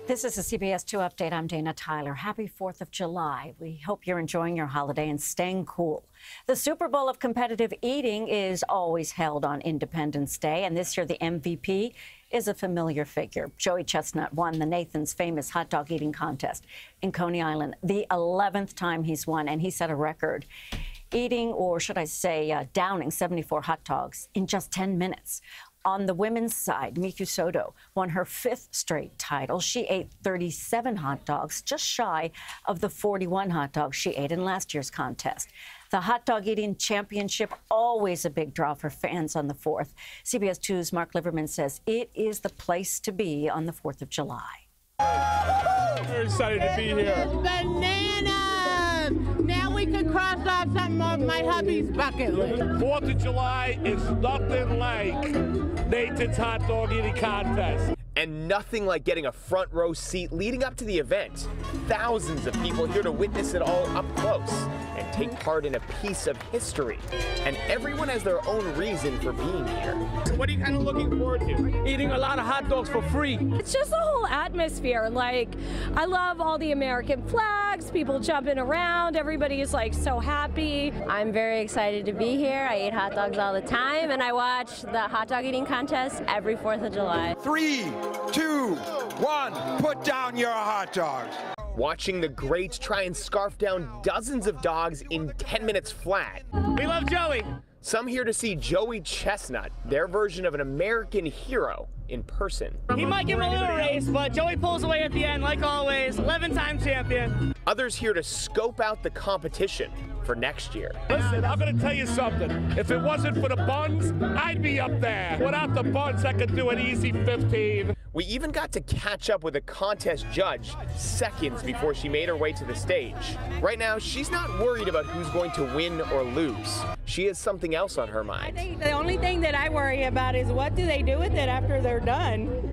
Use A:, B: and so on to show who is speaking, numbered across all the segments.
A: This is a CBS2 update. I'm Dana Tyler. Happy 4th of July. We hope you're enjoying your holiday and staying cool. The Super Bowl of competitive eating is always held on Independence Day, and this year the MVP is a familiar figure. Joey Chestnut won the Nathan's famous hot dog eating contest in Coney Island, the 11th time he's won, and he set a record, eating, or should I say, downing 74 hot dogs in just 10 minutes. On the women's side, Miku Soto won her 5th straight title. She ate 37 hot dogs, just shy of the 41 hot dogs she ate in last year's contest. The hot dog eating championship, always a big draw for fans on the 4th. CBS 2's Mark Liverman says it is the place to be on the 4th of July.
B: We're excited to be here.
C: Bananas! Now we can cross off some of my hubby's bucket list.
B: 4th of July is nothing like Nathan's hot dog eating contest.
D: And nothing like getting a front row seat leading up to the event. Thousands of people here to witness it all up close and take part in a piece of history. And everyone has their own reason for being here.
B: What are you kind of looking forward to? Eating a lot of hot dogs for free.
E: It's just the whole atmosphere. Like, I love all the American flags, people jumping around, everybody is like so happy.
F: I'm very excited to be here. I eat hot dogs all the time, and I watch the hot dog eating contest every 4th of July.
G: 3, 2, 1, put down your hot dogs.
D: Watching the greats try and scarf down dozens of dogs in 10 minutes flat.
B: We love Joey.
D: Some here to see Joey Chestnut, their version of an American hero, in person.
H: He might give him a little race, but Joey pulls away at the end, like always. 11-time champion.
D: Others here to scope out the competition for next year.
B: Listen, I'm going to tell you something. If it wasn't for the buns, I'd be up there. Without the buns, I could do an easy 15.
D: We even got to catch up with a contest judge seconds before she made her way to the stage. Right now, she's not worried about who's going to win or lose. She has something else on her mind.
C: I think the only thing that I worry about is what do they do with it after they're done?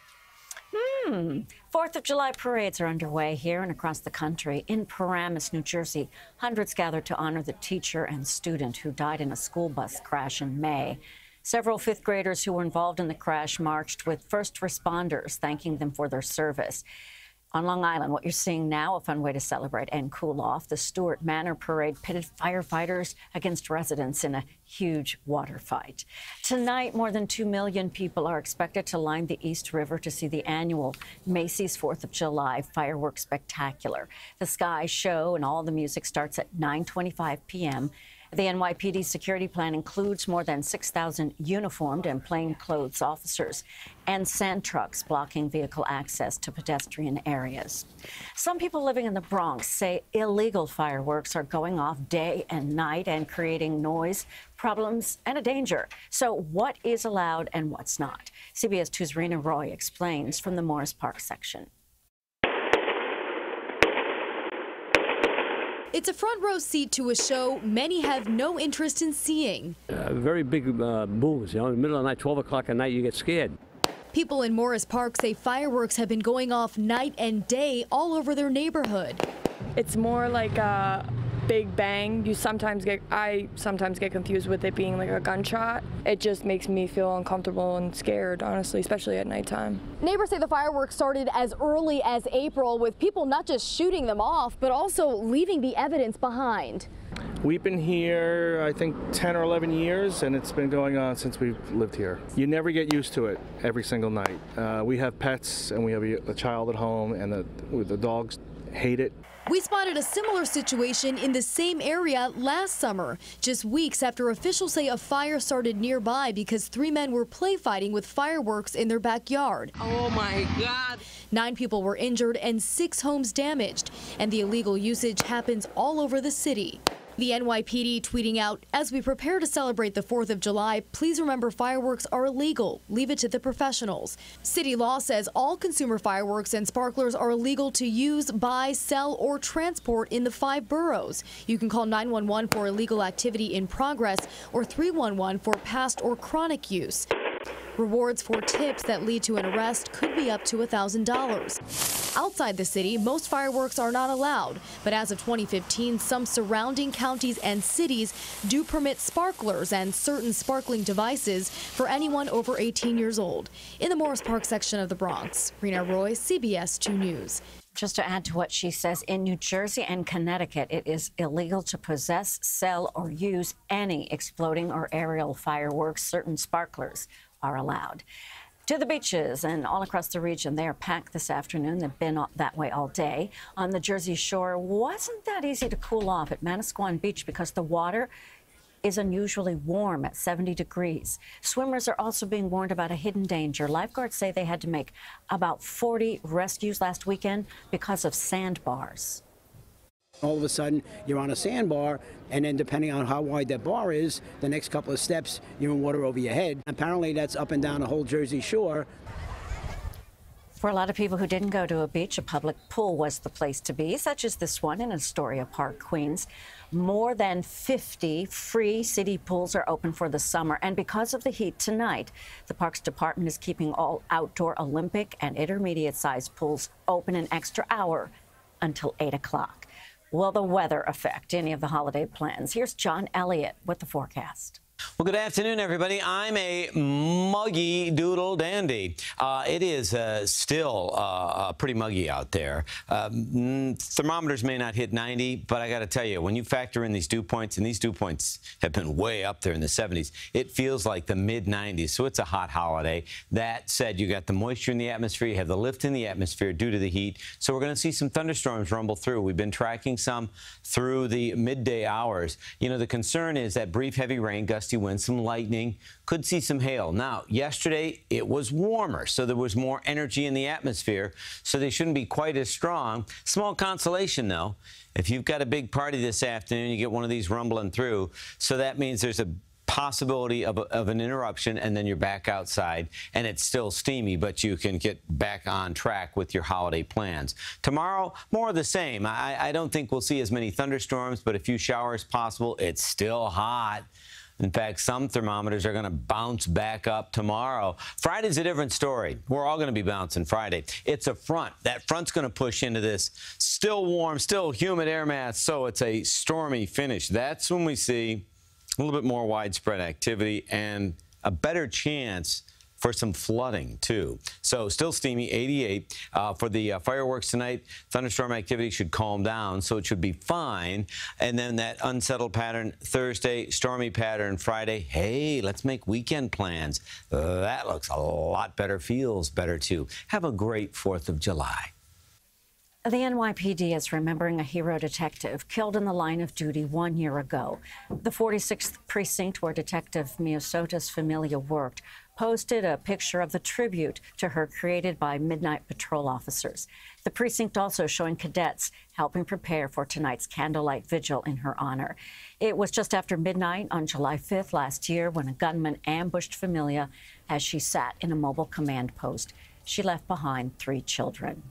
A: 4th of July parades are underway here and across the country. In Paramus, New Jersey, hundreds gathered to honor the teacher and student who died in a school bus crash in May. Several 5th graders who were involved in the crash marched with first responders, thanking them for their service. On Long Island, what you're seeing now, a fun way to celebrate and cool off. The Stewart Manor Parade pitted firefighters against residents in a huge water fight. Tonight, more than 2 million people are expected to line the East River to see the annual Macy's 4th of July fireworks spectacular. The Sky Show and all the music starts at 9:25 p.m. The NYPD security plan includes more than 6,000 uniformed and plainclothes officers and sand trucks blocking vehicle access to pedestrian areas. Some people living in the Bronx say illegal fireworks are going off day and night and creating noise, problems, and a danger. So what is allowed and what's not? CBS 2's Rena Roy explains from the Morris Park section.
I: It's a front row seat to a show many have no interest in seeing.
J: Very big booms, you know, in the middle of the night, 12 o'clock at night, you get scared.
I: People in Morris Park say fireworks have been going off night and day all over their neighborhood.
E: It's more like a big bang. I sometimes get confused with it being like a gunshot. It just makes me feel uncomfortable and scared, honestly, especially at nighttime.
K: Neighbors say the fireworks started as early as April, with people not just shooting them off, but also leaving the evidence behind.
L: We've been here, I think, 10 or 11 years, and it's been going on since we've lived here. You never get used to it every single night. We have pets, and we have a child at home, and the dogs hate it.
I: We spotted a similar situation in the same area last summer, just weeks after officials say a fire started nearby because 3 men were play fighting with fireworks in their backyard.
C: Oh my God.
I: 9 people were injured and 6 homes damaged, and the illegal usage happens all over the city. The NYPD tweeting out, as we prepare to celebrate the 4th of July, please remember fireworks are illegal. Leave it to the professionals. City law says all consumer fireworks and sparklers are illegal to use, buy, sell, or transport in the 5 boroughs. You can call 911 for illegal activity in progress or 311 for past or chronic use. Rewards for tips that lead to an arrest could be up to $1,000. Outside the city, most fireworks are not allowed, but as of 2015, some surrounding counties and cities do permit sparklers and certain sparkling devices for anyone over 18 years old. In the Morris Park section of the Bronx, Rena Roy, CBS 2 News.
A: Just to add to what she says, in New Jersey and Connecticut, it is illegal to possess, sell, or use any exploding or aerial fireworks. Certain sparklers are allowed. To the beaches and all across the region, they are packed this afternoon. They've been that way all day. On the Jersey Shore, wasn't that easy to cool off at Manasquan Beach because the water is unusually warm at 70 degrees. Swimmers are also being warned about a hidden danger. Lifeguards say they had to make about 40 rescues last weekend because of sandbars.
M: All of a sudden, you're on a sandbar, and then depending on how wide that bar is, the next couple of steps, you're in water over your head. Apparently, that's up and down the whole Jersey Shore.
A: For a lot of people who didn't go to a beach, a public pool was the place to be, such as this one in Astoria Park, Queens. More than 50 free city pools are open for the summer, and because of the heat tonight, the Parks Department is keeping all outdoor Olympic and intermediate-sized pools open an extra hour until 8 o'clock. Will the weather affect any of the holiday plans? Here's John Elliott with the forecast.
N: Well, good afternoon, everybody. I'm a muggy doodle dandy. It is still pretty muggy out there. Thermometers may not hit 90, but I got to tell you, when you factor in these dew points, and these dew points have been way up there in the 70s, it feels like the mid-90s, so it's a hot holiday. That said, you got the moisture in the atmosphere, you have the lift in the atmosphere due to the heat, so we're going to see some thunderstorms rumble through. We've been tracking some through the midday hours. You know, the concern is that brief heavy rain, gusty winds, some lightning, could see some hail. Now, yesterday it was warmer, so there was more energy in the atmosphere, so they shouldn't be quite as strong. Small consolation, though. If you've got a big party this afternoon, you get one of these rumbling through, so that means there's a possibility of an interruption, and then you're back outside, and it's still steamy, but you can get back on track with your holiday plans. Tomorrow, more of the same. I don't think we'll see as many thunderstorms, but a few showers possible. It's still hot. In fact, some thermometers are going to bounce back up tomorrow. Friday's a different story. We're all going to be bouncing Friday. It's a front. That front's going to push into this still warm, still humid air mass, so it's a stormy finish. That's when we see a little bit more widespread activity and a better chance for some flooding, too. So still steamy, 88. For the fireworks tonight, thunderstorm activity should calm down, so it should be fine. And then that unsettled pattern Thursday, stormy pattern Friday. Hey, let's make weekend plans. That looks a lot better, feels better, too. Have a great 4th of July.
A: The NYPD is remembering a hero detective killed in the line of duty 1 year ago. The 46th precinct, where Detective Miosota's familia worked, posted a picture of the tribute to her created by Midnight Patrol officers. The precinct also showing cadets helping prepare for tonight's candlelight vigil in her honor. It was just after midnight on July 5th last year when a gunman ambushed familia as she sat in a mobile command post. She left behind 3 children.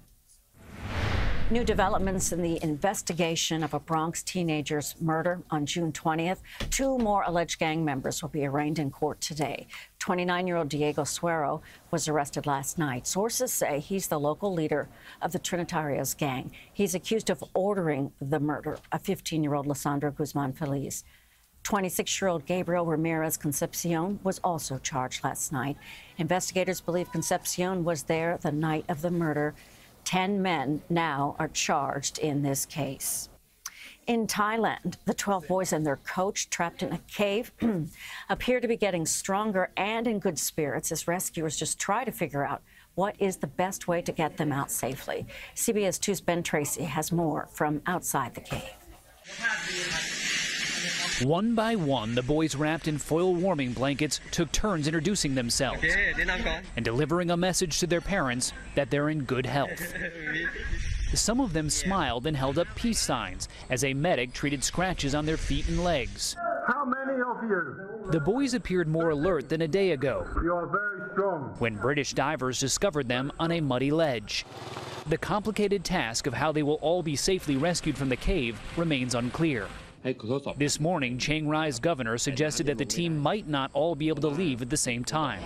A: New developments in the investigation of a Bronx teenager's murder on June 20th. 2 more alleged gang members will be arraigned in court today. 29-year-old Diego Suero was arrested last night. Sources say he's the local leader of the Trinitarios gang. He's accused of ordering the murder of 15-year-old Lissandra Guzman Feliz. 26-year-old Gabriel Ramirez Concepcion was also charged last night. Investigators believe Concepcion was there the night of the murder. 10 men now are charged in this case. In Thailand, the 12 boys and their coach trapped in a cave appear to be getting stronger and in good spirits as rescuers just try to figure out what is the best way to get them out safely. CBS 2's Ben Tracy has more from outside the cave.
O: One by one, the boys wrapped in foil warming blankets took turns introducing themselves and delivering a message to their parents that they're in good health. Some of them smiled and held up peace signs as a medic treated scratches on their feet and legs.
P: How many of you?
O: The boys appeared more alert than a day ago.
P: You are very strong.
O: When British divers discovered them on a muddy ledge. The complicated task of how they will all be safely rescued from the cave remains unclear. This morning, Chiang Rai's governor suggested that the team might not all be able to leave at the same time.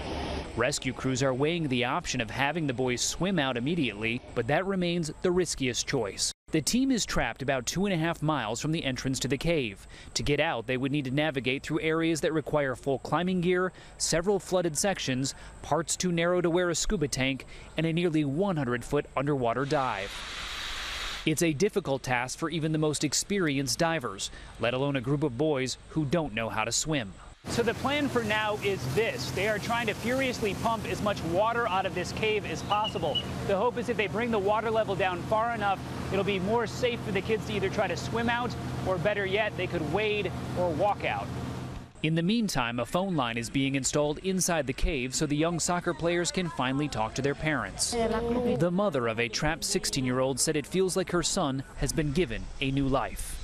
O: Rescue crews are weighing the option of having the boys swim out immediately, but that remains the riskiest choice. The team is trapped about 2.5 miles from the entrance to the cave. To get out, they would need to navigate through areas that require full climbing gear, several flooded sections, parts too narrow to wear a scuba tank, and a nearly 100-foot underwater dive. It's a difficult task for even the most experienced divers, let alone a group of boys who don't know how to swim.
Q: So the plan for now is this. They are trying to furiously pump as much water out of this cave as possible. The hope is if they bring the water level down far enough, it'll be more safe for the kids to either try to swim out, or better yet, they could wade or walk out.
O: In the meantime, a phone line is being installed inside the cave so the young soccer players can finally talk to their parents. The mother of a trapped 16-year-old said it feels like her son has been given a new life.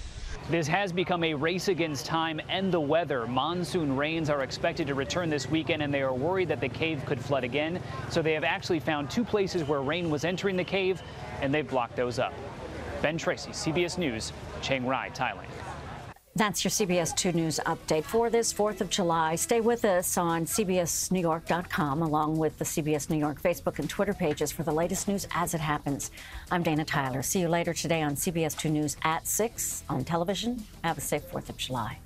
Q: This has become a race against time and the weather. Monsoon rains are expected to return this weekend, and they are worried that the cave could flood again. So they have actually found 2 places where rain was entering the cave, and they've blocked those up. Ben Tracy, CBS News, Chiang Rai, Thailand.
A: That's your CBS 2 News update for this 4th of July. Stay with us on CBSNewYork.com, along with the CBS New York Facebook and Twitter pages for the latest news as it happens. I'm Dana Tyler. See you later today on CBS 2 News at 6 on television. Have a safe 4th of July.